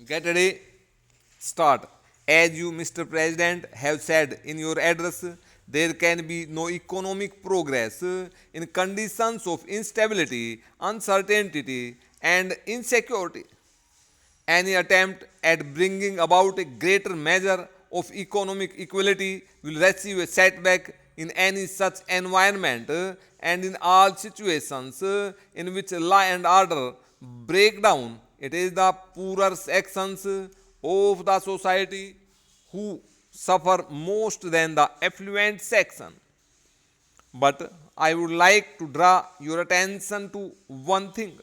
Get ready, start. As you, Mr. President, have said in your address, there can be no economic progress in conditions of instability, uncertainty, and insecurity. Any attempt at bringing about a greater measure of economic equality will receive a setback in any such environment and in all situations in which law and order break down. It is the poorer sections of the society who suffer most than the affluent section. But I would like to draw your attention to one thing.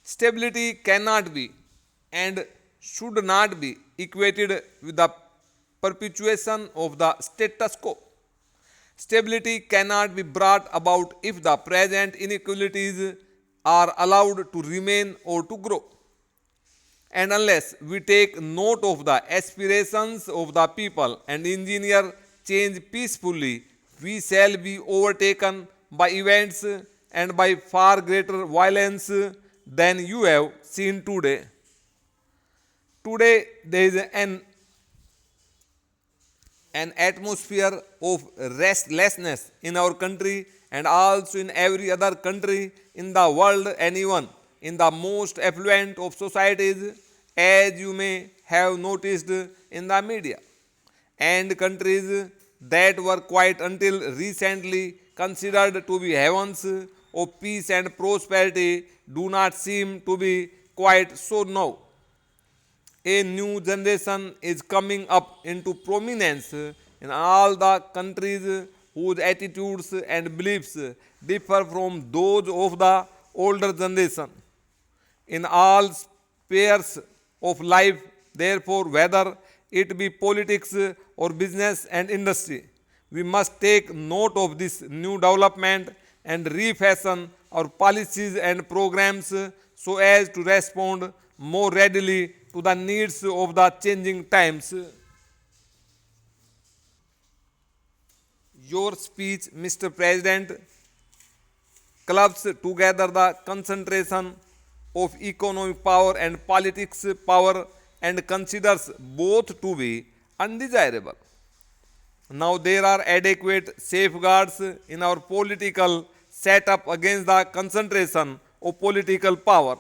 Stability cannot be and should not be equated with the perpetuation of the status quo. Stability cannot be brought about if the present inequalities are allowed to remain or to grow. And unless we take note of the aspirations of the people and engineer change peacefully, we shall be overtaken by events and by far greater violence than you have seen today. Today, there is an atmosphere of restlessness in our country and also in every other country in the world and even in the most affluent of societies, as you may have noticed in the media. And countries that were quite until recently considered to be heavens of peace and prosperity do not seem to be quite so now. A new generation is coming up into prominence in all the countries whose attitudes and beliefs differ from those of the older generation. In all spheres of life, therefore, whether it be politics or business and industry, we must take note of this new development and refashion our policies and programs so as to respond more readily to the needs of the changing times. Your speech, Mr. President, clubs together the concentration of economic power and politics power and considers both to be undesirable. Now there are adequate safeguards in our political setup against the concentration of political power.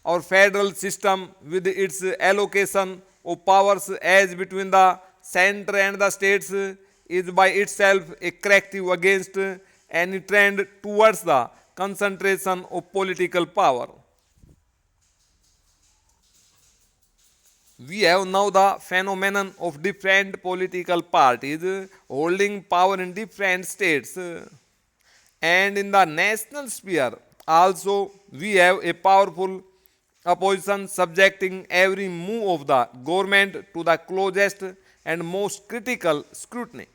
Our federal system, with its allocation of powers as between the center and the states, is by itself a corrective against any trend towards the concentration of political power. We have now the phenomenon of different political parties holding power in different states. And in the national sphere, also, we have a powerful opposition subjecting every move of the government to the closest and most critical scrutiny.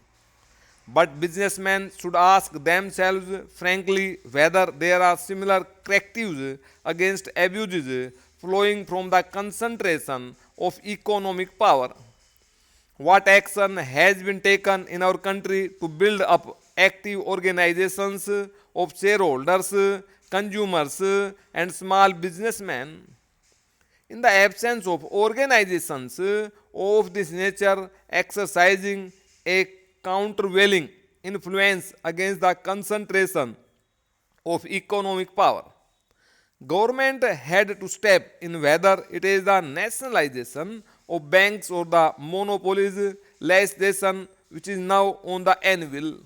But businessmen should ask themselves frankly whether there are similar correctives against abuses flowing from the concentration of economic power. What action has been taken in our country to build up active organizations of shareholders, consumers, and small businessmen? In the absence of organizations of this nature exercising a countervailing influence against the concentration of economic power, government had to step in, whether it is the nationalization of banks or the monopolies legislation which is now on the anvil.